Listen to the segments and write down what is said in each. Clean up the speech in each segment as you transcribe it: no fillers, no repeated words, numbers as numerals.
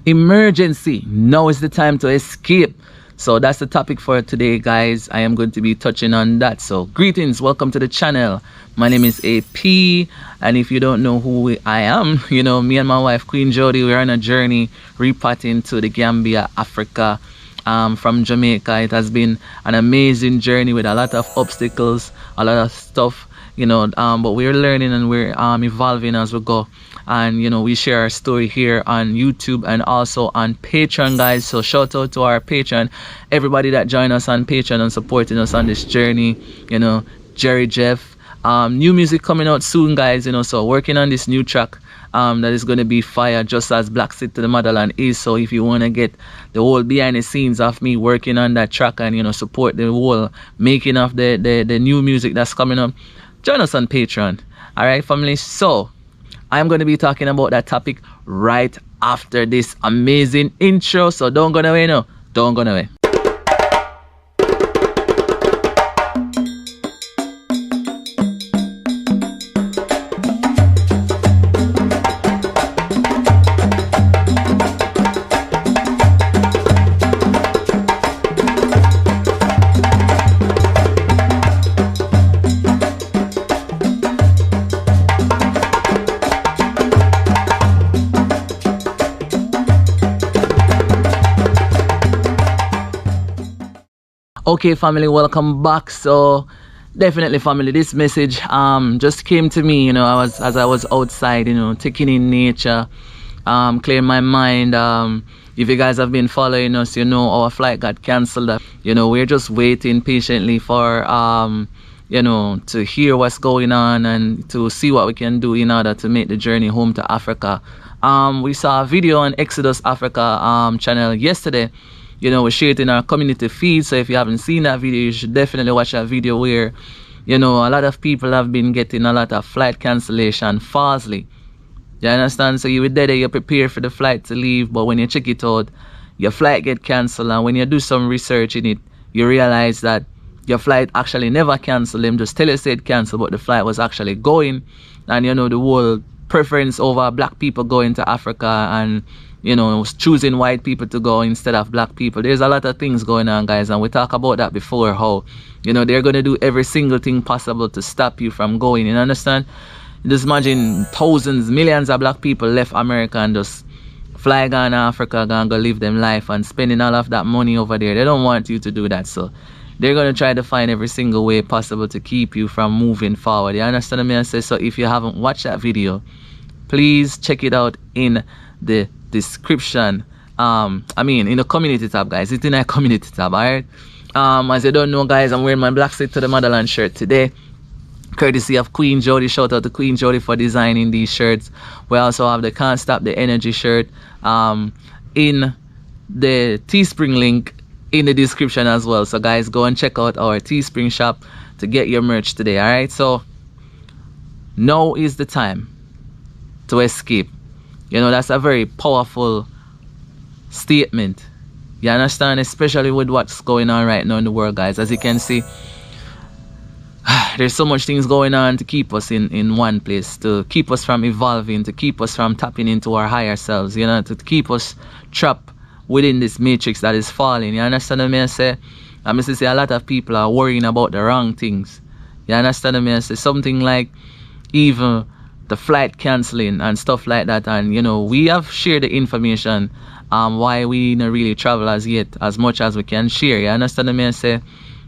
Emergency. Now is the time to escape. So that's the topic for today, guys. I am going to be touching on that. So greetings, welcome to the channel. My name is AP, and if you don't know who I am, you know, me and my wife Queen Jody, we're on a journey repatriating to the Gambia, Africa. From Jamaica. It has been an amazing journey with a lot of obstacles, a lot of stuff, you know, but we're learning and we're evolving as we go. And you know, we share our story here on YouTube and also on Patreon, guys. So shout out to our Patreon, everybody that joined us on Patreon and supporting us on this journey. You know, Jerry, Jeff, new music coming out soon, guys. You know, so working on this new track that is going to be fire, just as Black Seed to the Motherland is. So if you want to get the whole behind the scenes of me working on that track and, you know, support the whole making of the new music that's coming up, join us on Patreon. All right, family. So I'm going to be talking about that topic right after this amazing intro. So don't go away, no. Don't go away. Okay, family, welcome back. So definitely, family, this message just came to me, you know, as I was outside, you know, taking in nature, clearing my mind. If you guys have been following us, you know, our flight got cancelled. You know, we're just waiting patiently for you know, to hear what's going on and to see what we can do in order to make the journey home to Africa. We saw a video on Exodus Africa channel yesterday. You know, we share it in our community feed. So if you haven't seen that video, you should definitely watch that video where, you know, a lot of people have been getting a lot of flight cancellation falsely. You understand? So you were there, you prepare for the flight to leave, but when you check it out, your flight get cancelled. And when you do some research in it, you realize that your flight actually never cancelled. Them just tell you said cancel, but the flight was actually going. And you know, the whole preference over black people going to Africa and, you know, choosing white people to go instead of black people. There's a lot of things going on, guys, and we talked about that before, how, you know, they're going to do every single thing possible to stop you from going. You understand? Just imagine thousands, millions of black people left America and just fly gone to Africa, gonna go live them life and spending all of that money over there. They don't want you to do that, so they're going to try to find every single way possible to keep you from moving forward. You understand me? I say, so if you haven't watched that video, please check it out in the description. I mean in the community tab, guys. It's in our community tab. Alright, as you don't know, guys, I'm wearing my Black Seed to the Motherland shirt today, courtesy of Queen Jody. Shout out to Queen Jody for designing these shirts. We also have the Can't Stop the Energy shirt in the Teespring link in the description as well. So guys, go and check out our Teespring shop to get your merch today. Alright, so now is the time to escape. You know, that's a very powerful statement. You understand? Especially with what's going on right now in the world, guys. As you can see, there's so much things going on to keep us in one place, to keep us from evolving, to keep us from tapping into our higher selves, you know, to keep us trapped within this matrix that is falling. You understand what I say? I say a lot of people are worrying about the wrong things. You understand what I say? Something like even the flight cancelling and stuff like that. And you know, we have shared the information why we don't really travel as yet, as much as we can share. You understand what I say?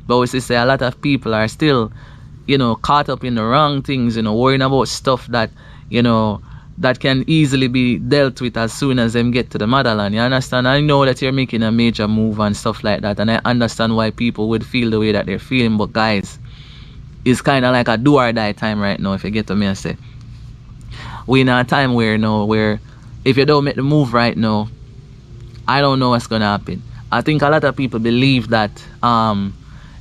But we say a lot of people are still, you know, caught up in the wrong things, you know, worrying about stuff that, you know, that can easily be dealt with as soon as them get to the motherland. You understand? I know that you're making a major move and stuff like that, and I understand why people would feel the way that they're feeling. But guys, it's kind of like a do or die time right now, if you get to me. I say we in a time where, you know, where if you don't make the move right now, I don't know what's gonna happen. I think a lot of people believe that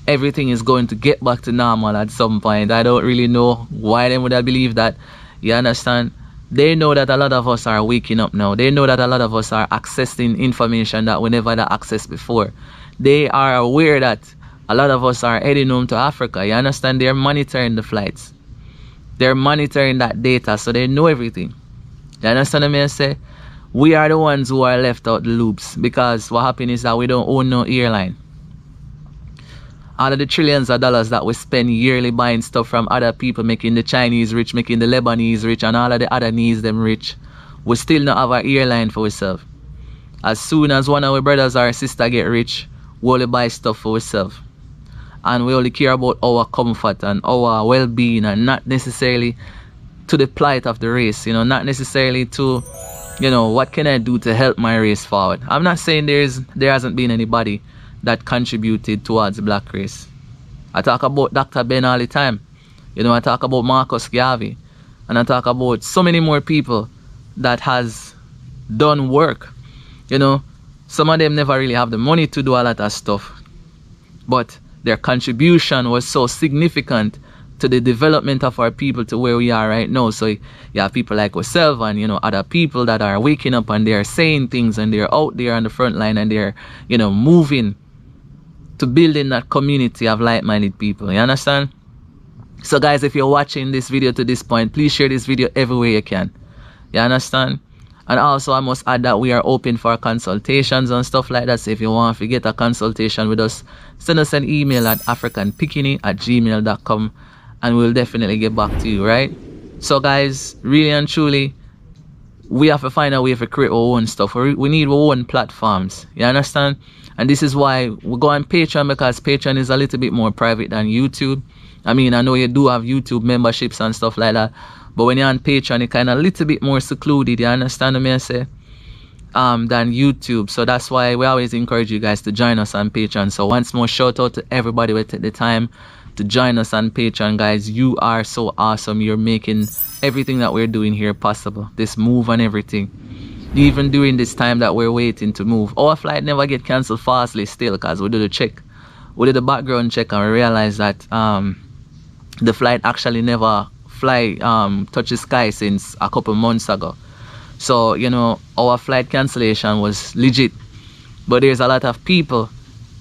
everything is going to get back to normal at some point. I don't really know why they would have believed that. You understand? They know that a lot of us are waking up now. They know that a lot of us are accessing information that we never had access before. They are aware that a lot of us are heading home to Africa. You understand? They're monitoring the flights. They're monitoring that data, so they know everything. You understand what I say? we are the ones who are left out the loops, because what happened is that we don't own no airline. All of the trillions of dollars that we spend yearly buying stuff from other people, making the Chinese rich, making the Lebanese rich, and all of the other needs them rich, we still not have an airline for ourselves. As soon as one of our brothers or sister get rich, we only buy stuff for ourselves. And we only care about our comfort and our well-being, and not necessarily to the plight of the race, you know, not necessarily to, you know, what can I do to help my race forward. I'm not saying there hasn't been anybody that contributed towards the black race. I talk about Dr. Ben all the time. You know, I talk about Marcus Garvey, and I talk about so many more people that has done work. You know, some of them never really have the money to do a lot of stuff, but their contribution was so significant to the development of our people to where we are right now. So you have people like ourselves and, you know, other people that are waking up and they're saying things and they're out there on the front line and they're, you know, moving to building that community of like-minded people. You understand? So guys, if you're watching this video to this point, please share this video everywhere you can. You understand? And also I must add that we are open for consultations and stuff like that. So if you want to get a consultation with us, send us an email at africanpickiney@gmail.com and we'll definitely get back to you, right? So guys, really and truly, we have to find a way to create our own stuff. We need our own platforms. You understand? And this is why we go on Patreon, because Patreon is a little bit more private than YouTube. I mean, I know you do have YouTube memberships and stuff like that, but when you're on Patreon, it's kind of a little bit more secluded, you understand what I say, than YouTube. So that's why we always encourage you guys to join us on Patreon. So once more, shout out to everybody who take the time to join us on Patreon, guys. You are so awesome. You're making everything that we're doing here possible, this move and everything. Even during this time that we're waiting to move, our flight never get cancelled fastly still, because we do the check, we did the background check, and we realized that the flight actually never touch the sky since a couple months ago. So, you know, our flight cancellation was legit. But there's a lot of people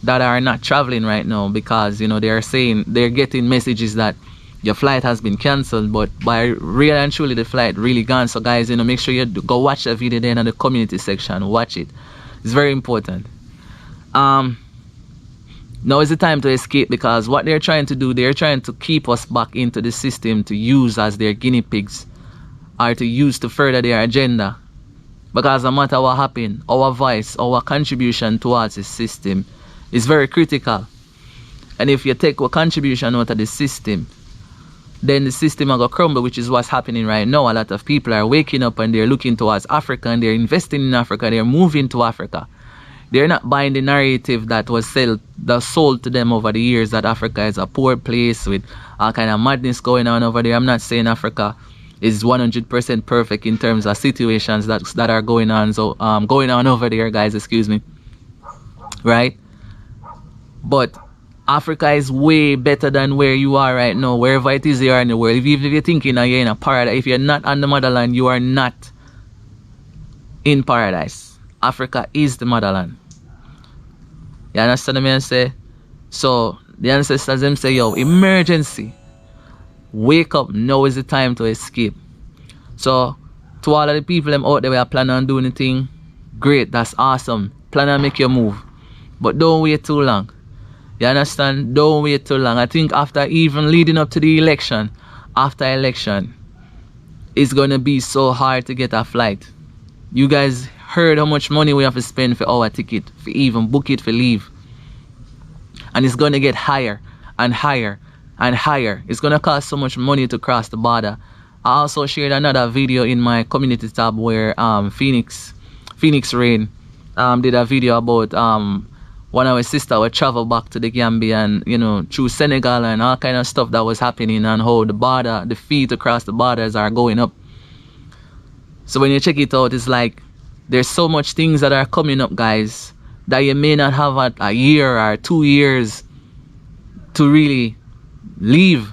that are not traveling right now because, you know, they're getting messages that your flight has been cancelled, but by real and truly the flight really gone. So guys, you know, make sure you go watch the video there in the community section. Watch it. It's very important. Now is the time to escape, because what they're trying to do, they're trying to keep us back into the system to use as their guinea pigs, or to use to further their agenda. Because no matter what happens, our voice, our contribution towards the system is very critical. And if you take our contribution out of the system, then the system will go crumble, which is what's happening right now. A lot of people are waking up and they're looking towards Africa and they're investing in Africa, they're moving to Africa. They're not buying the narrative that was sold to them over the years, that Africa is a poor place with all kind of madness going on over there. I'm not saying Africa is 100% perfect in terms of situations that are going on. So going on over there, guys, excuse me, right? But Africa is way better than where you are right now, wherever it is you are in the world. Even if you're thinking that you're in a paradise, if you're not on the motherland, you are not in paradise. Africa is the motherland. You understand what I say? So the ancestors them say, yo, emergency. Wake up, now is the time to escape. So to all of the people them out there who are planning on doing the thing, great, that's awesome. Plan on make your move. But don't wait too long. You understand? Don't wait too long. I think after even leading up to the election, after election, it's gonna be so hard to get a flight. You guys heard how much money we have to spend for our ticket, for even book it for leave. And it's gonna get higher and higher and higher. It's gonna cost so much money to cross the border. I also shared another video in my community tab where Phoenix Rain did a video about one of our sisters would travel back to the Gambia and, you know, through Senegal and all kind of stuff that was happening, and how the fee to cross the borders are going up. So when you check it out, it's like there's so much things that are coming up, guys, that you may not have a year or 2 years to really leave.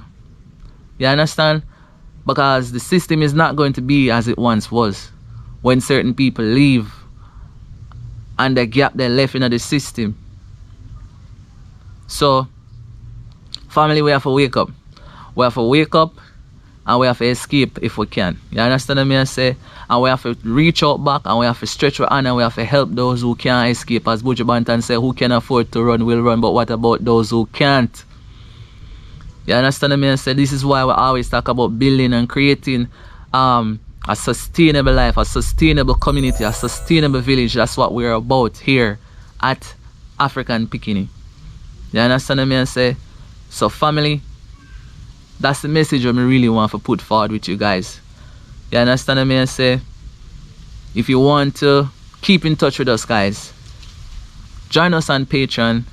You understand? Because the system is not going to be as it once was. When certain people leave and the gap they left in the system. So family, we have to wake up. We have to wake up and we have to escape if we can. You understand what I say? And we have to reach out back, and we have to stretch our hand, and we have to help those who can't escape. As Buju Banton said, who can afford to run will run, but what about those who can't? You understand what I say? This is why we always talk about building and creating a sustainable life, a sustainable community, a sustainable village. That's what we're about here at African Picking. You understand what I say? So family, that's the message I really want to put forward with you guys. You understand what I say? If you want to keep in touch with us, guys, join us on Patreon.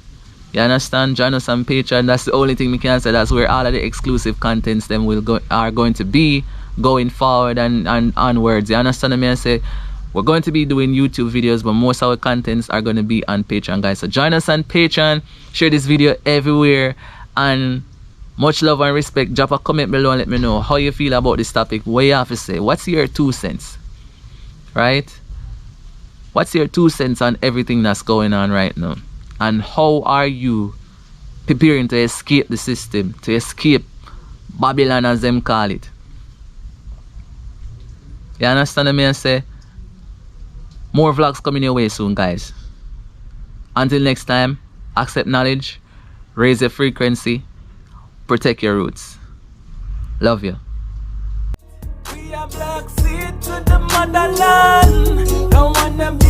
You understand? Join us on Patreon. That's the only thing we can say. That's where all of the exclusive contents them are going to be going forward and onwards. You understand what I say? We're going to be doing YouTube videos, but most of our contents are going to be on Patreon, guys. So join us on Patreon. Share this video everywhere. And much love and respect. Drop a comment below and let me know how you feel about this topic. What you have to say? What's your 2 cents? Right? What's your 2 cents on everything that's going on right now? And how are you preparing to escape the system, to escape Babylon, as them call it? You understand what I say? More vlogs coming your way soon, guys. Until next time, accept knowledge, raise your frequency, protect your roots. Love you. We are black seed to the motherland. Don't wanna be